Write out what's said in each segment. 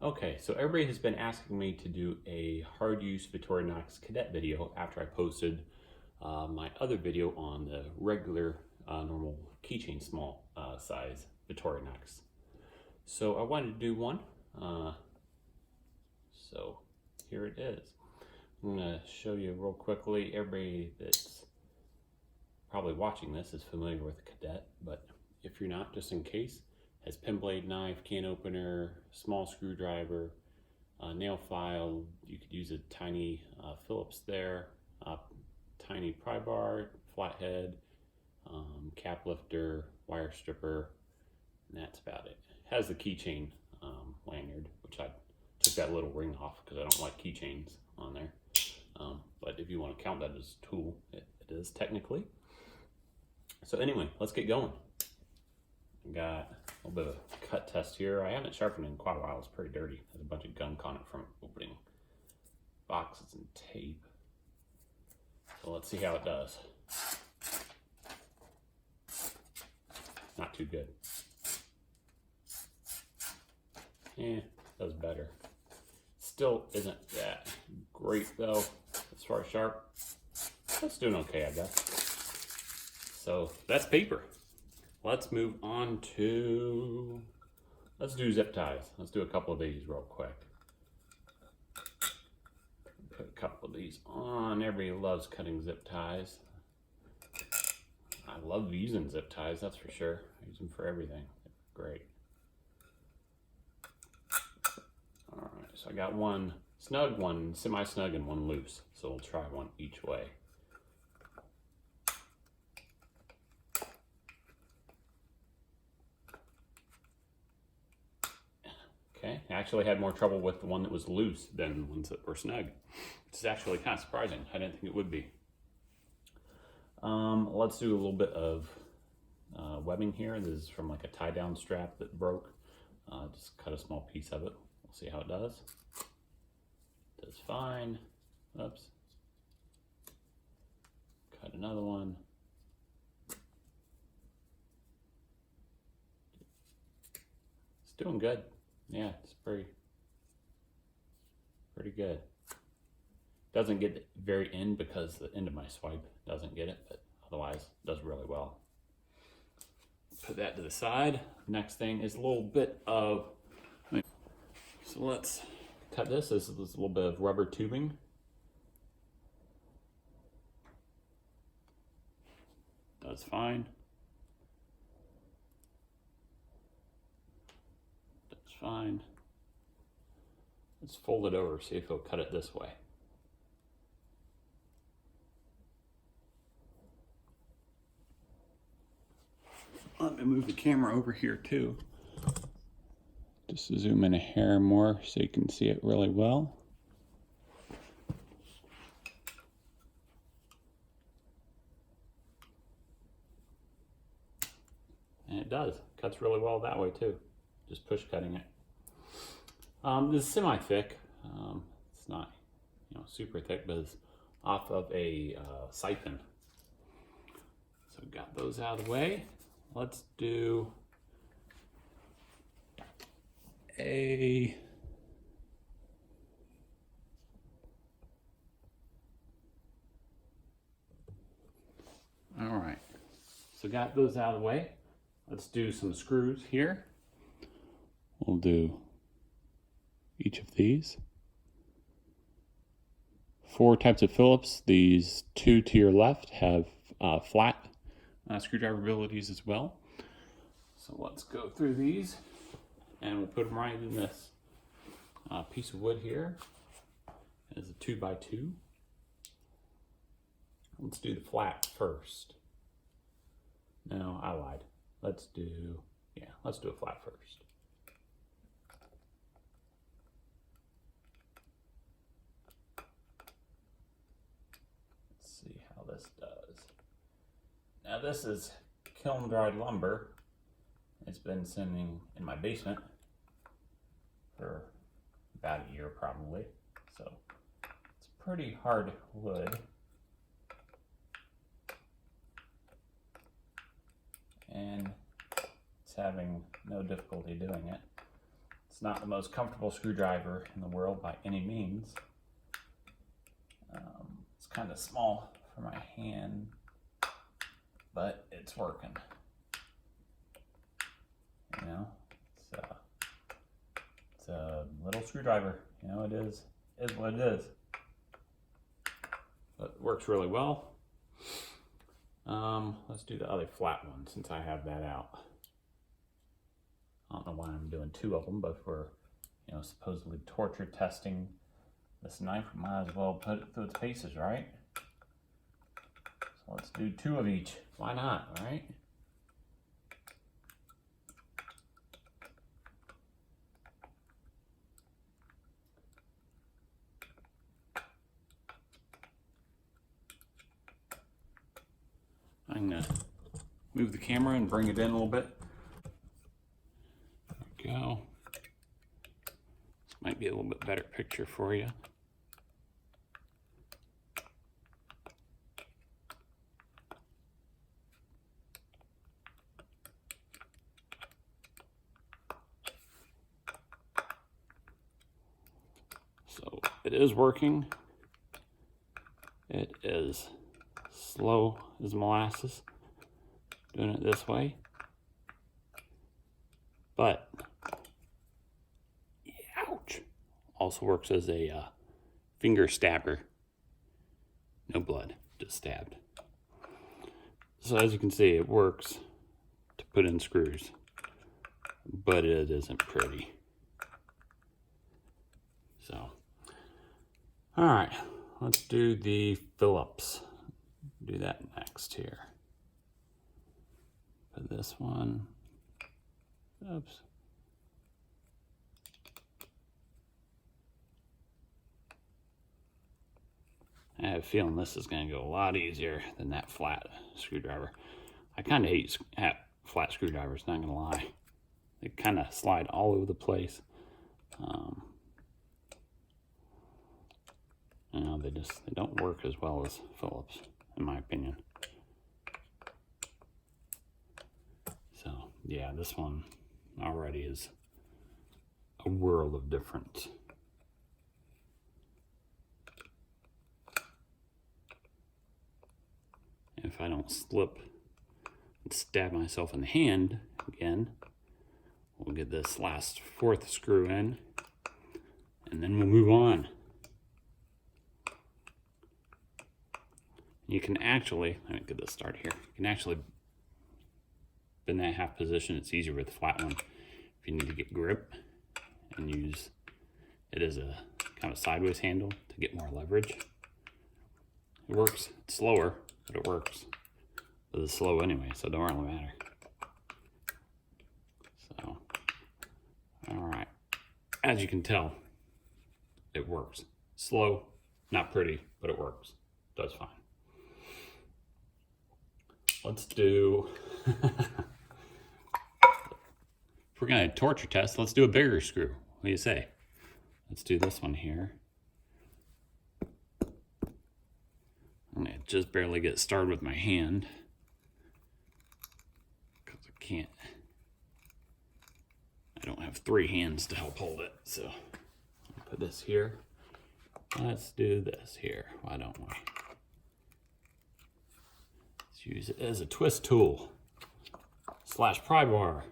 Okay, so everybody has been asking me to do a hard use Victorinox Cadet video after I posted my other video on the regular normal keychain small size Victorinox. So I wanted to do one. So here it is. I'm going to show you real quickly. Everybody that's probably watching this is familiar with the Cadet, but if you're not, just in case, has pin blade knife, can opener, small screwdriver, nail file. You could use a tiny Phillips there, tiny pry bar, flathead, cap lifter, wire stripper, and that's about it. It has the keychain lanyard, which I took that little ring off because I don't like keychains on there. But if you want to count that as a tool, it is technically. So anyway, let's get going. I got a little bit of a cut test here. I haven't sharpened it in quite a while. It's pretty dirty. There's a bunch of gunk on it from opening boxes and tape. So let's see how it does. Not too good. Does better. Still isn't that great though, as far as sharp. That's doing okay, I guess. So that's paper. Let's move on to, let's do zip ties. Let's do a couple of these real quick. Put a couple of these on. Everybody loves cutting zip ties. I love using zip ties, that's for sure. I use them for everything. They're great. All right, so I got one snug, one semi-snug, and one loose. So we'll try one each way. Okay, I actually had more trouble with the one that was loose than the ones that were snug. Which is actually kind of surprising. I didn't think it would be. Let's do a little bit of webbing here. This is from like a tie-down strap that broke. Just cut a small piece of it. We'll see how it does. It does fine. Oops. Cut another one. It's doing good. Yeah, it's pretty good. Doesn't get it very in because the end of my swipe doesn't get it, but otherwise it does really well. Put that to the side. Next thing is a little bit of, so let's cut this. This is a little bit of rubber tubing. Does fine. Fine. Let's fold it over, see if it'll cut it this way. Let me move the camera over here too. Just to zoom in a hair more so you can see it really well. And it does. Cuts really well that way too. Just push cutting it. This is semi-thick. It's not, super thick, but it's off of a siphon. So got those out of the way. Let's do a all right. So got those out of the way. Let's do some screws here. We'll do each of these. 4 types of Phillips. These 2 to your left have flat screwdriver abilities as well. So let's go through these and we'll put them right in this piece of wood here. It's a 2x2. Let's do the flat first. No, I lied. Let's do a flat first. This does. Now this is kiln dried lumber. It's been sitting in my basement for about a year probably. So it's pretty hard wood. And it's having no difficulty doing it. It's not the most comfortable screwdriver in the world by any means. It's kind of small for my hand, but it's working. You know, it's a little screwdriver. You know, it is what it is. But it works really well. Let's do the other flat one since I have that out. I don't know why I'm doing two of them, but if we're, you know, supposedly torture testing this knife, we might as well put it through its paces, right? So let's do two of each. Why not, right? I'm gonna move the camera and bring it in a little bit. There we go. This might be a little bit better picture for you. So it is working. It is slow as molasses doing it this way, but ouch, also works as a finger stabber. No blood, just stabbed. So as you can see, it works to put in screws, but it isn't pretty. So all right, let's do the Phillips. Do that next here. Put this one, oops. I have a feeling this is going to go a lot easier than that flat screwdriver. I kind of hate flat screwdrivers, not going to lie. They kind of slide all over the place. You know, they don't work as well as Phillips, in my opinion. So yeah, this one already is a world of difference. If I don't slip and stab myself in the hand again, we'll get this last fourth screw in, and then we'll move on. You can actually, let me get this started here. You can actually bend that half position. It's easier with the flat one. If you need to get grip and use it as a kind of sideways handle to get more leverage. It works. It's slower, but it works. But it's slow anyway, so it don't really matter. So, all right. As you can tell, it works. Slow, not pretty, but it works. Does fine. Let's do, if we're gonna torture test, let's do a bigger screw. What do you say? Let's do this one here. I'm gonna just barely get started with my hand because I don't have three hands to help hold it. So I'll put this here. Let's do this here. Why don't we? Use it as a twist tool / pry bar.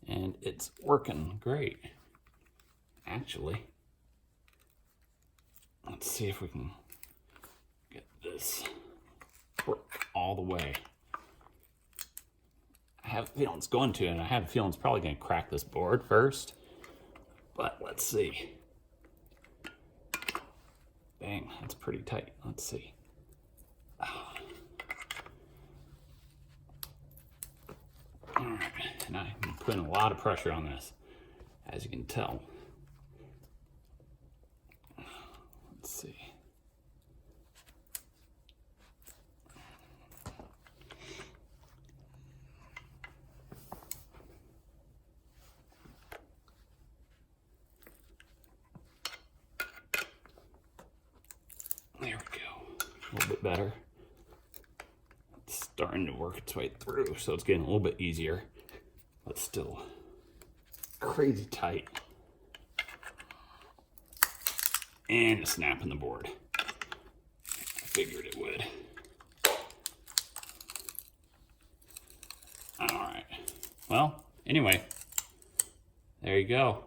And it's working great. Actually, let's see if we can get this work all the way. I have a feeling it's going to, and I have a feeling it's probably going to crack this board first. But let's see. Dang, that's pretty tight. Let's see. Oh. All right, and I'm putting a lot of pressure on this, as you can tell. Let's see. There we go. little bit better. It's starting to work its way through, so it's getting a little bit easier, but still crazy tight. And it's snapping the board. I figured it would. All right. Well, anyway, there you go.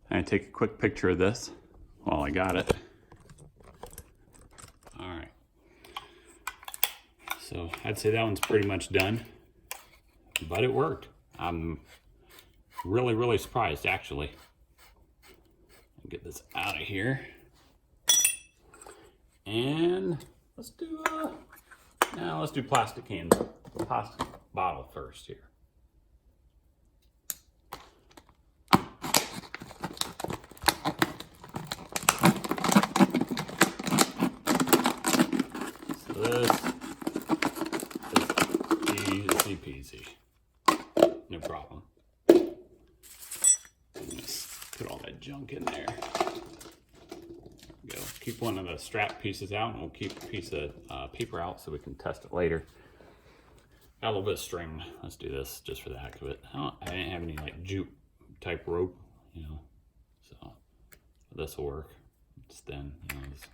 I take a quick picture of this while I got it. All right. So I'd say that one's pretty much done, but it worked. I'm really, really surprised, actually. I'll get this out of here. And let's do plastic cans, plastic bottle first here. This is easy peasy, no problem. Just put all that junk in there. Go. Keep one of the strap pieces out, and we'll keep a piece of paper out so we can test it later. Got a little bit of string. Let's do this just for the heck of it. I didn't have any like jute type rope, you know, so this will work. It's thin, you know. It's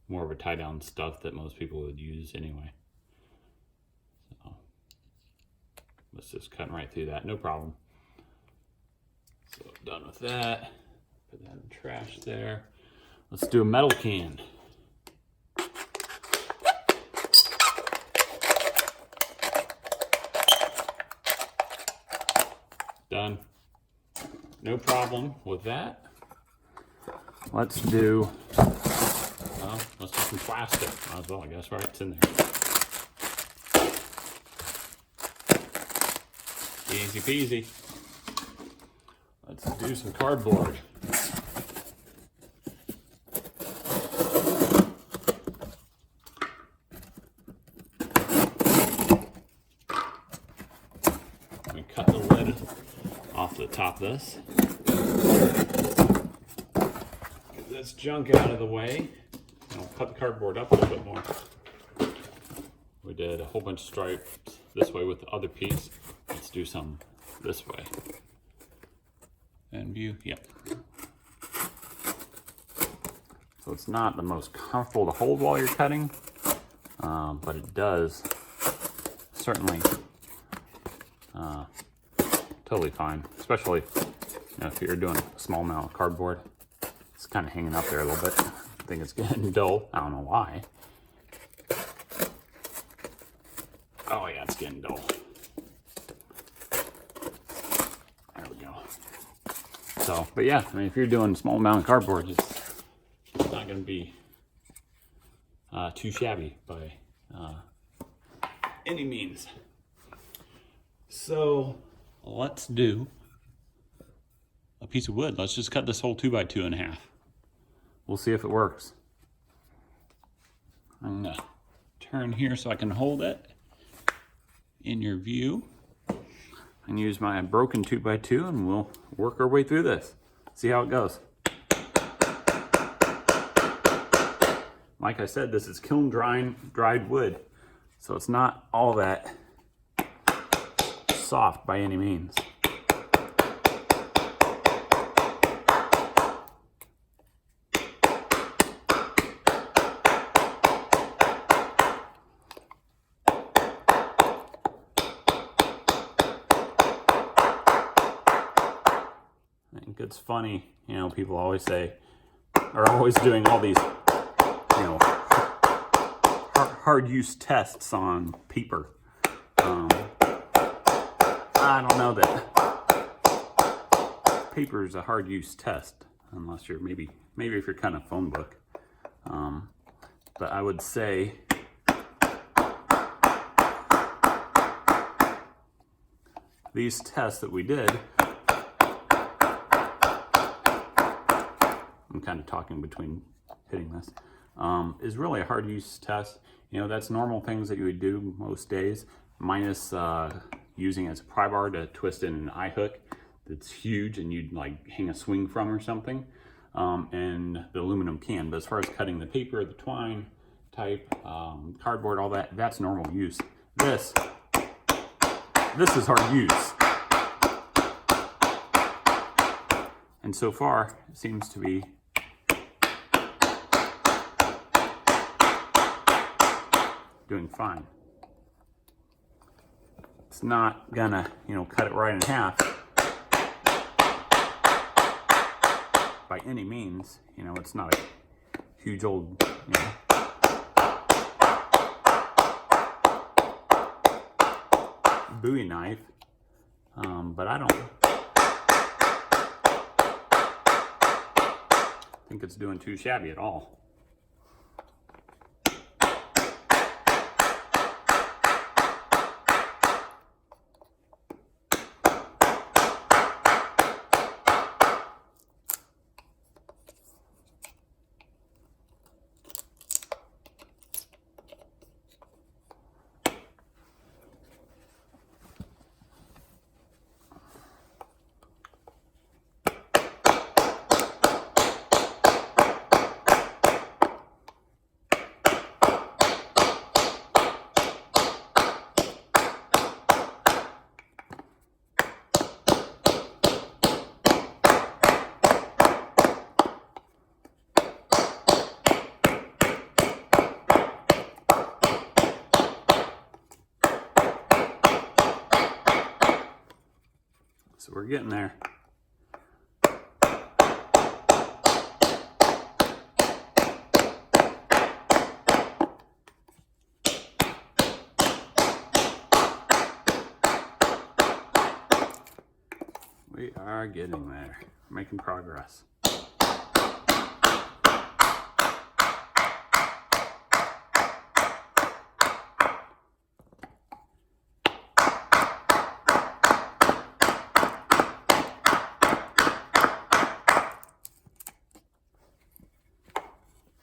more of a tie down stuff that most people would use anyway. So let's just cut right through that, no problem. So done with that. Put that in the trash there. Let's do a metal can. Done. No problem with that. Let's do some plastic. Might as well, I guess, right? It's in there. Easy peasy. Let's do some cardboard. Let me cut the lid off the top of this. Get this junk out of the way. I'll cut the cardboard up a little bit more. We did a whole bunch of stripes this way with the other piece. Let's do some this way. And view, yep. So it's not the most comfortable to hold while you're cutting, but it does certainly totally fine, especially if you're doing a small amount of cardboard. It's kind of hanging up there a little bit. I think it's getting dull. I don't know why. Oh yeah, it's getting dull. There we go. So, but yeah, I mean, if you're doing a small amount of cardboard, it's not going to be too shabby by any means. So let's do a piece of wood. Let's just cut this whole 2x2 in half. We'll see if it works. I'm gonna turn here so I can hold it in your view. And use my broken 2x2 and we'll work our way through this. See how it goes. Like I said, this is kiln dried wood, so it's not all that soft by any means. It's funny, you know, people always say, are always doing all these, you know, hard use tests on paper. I don't know that paper is a hard use test, unless you're maybe if you're kind of phone book. But I would say these tests that we did, I'm kind of talking between hitting this, is really a hard use test. You know, that's normal things that you would do most days, minus using it as a pry bar to twist in an eye hook. that's huge and you'd like hang a swing from or something, and the aluminum can. But as far as cutting the paper, the twine type, cardboard, all that, that's normal use. This is hard use. And so far, it seems to be doing fine. It's not gonna, cut it right in half by any means. It's not a huge old, Bowie knife, but I don't think it's doing too shabby at all. So we're getting there. We are getting there, making progress.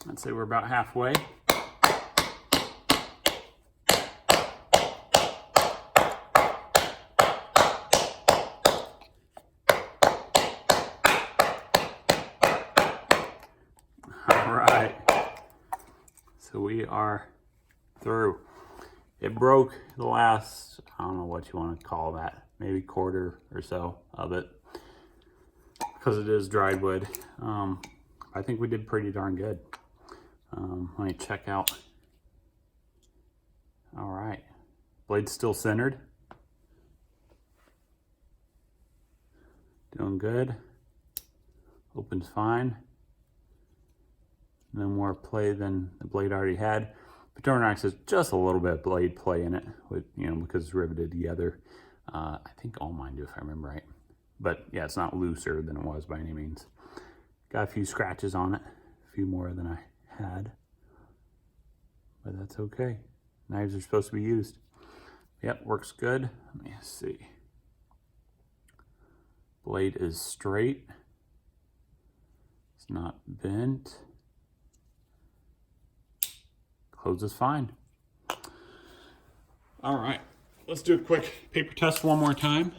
I'd say we're about halfway. All right, so we are through. It broke the last, I don't know what you want to call that, maybe quarter or so of it, because it is dried wood. I think we did pretty darn good. Let me check out. All right, blade's still centered. Doing good. Opens fine. No more play than the blade already had. Victorinox has just a little bit of blade play in it, with, because it's riveted together. I think all mine do, if I remember right. But yeah, it's not looser than it was by any means. Got a few scratches on it, a few more than I had, but that's okay. Knives are supposed to be used. Yep, works good. Let me see. Blade is straight. It's not bent. Closes fine. All right, let's do a quick paper test one more time.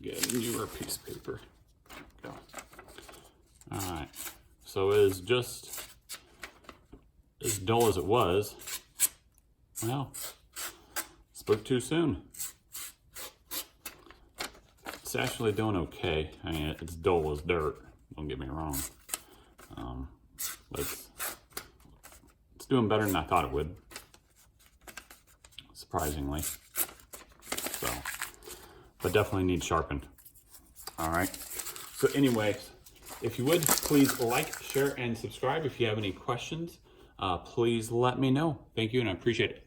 Get a newer piece of paper. Go. All right, so it is just as dull as it was. Well, spoke too soon. It's actually doing okay. I mean, it's dull as dirt, don't get me wrong. But it's doing better than I thought it would, surprisingly. So, but definitely needs sharpened. All right. So anyways, if you would, please like, share, and subscribe. If you have any questions, please let me know. Thank you, and I appreciate it.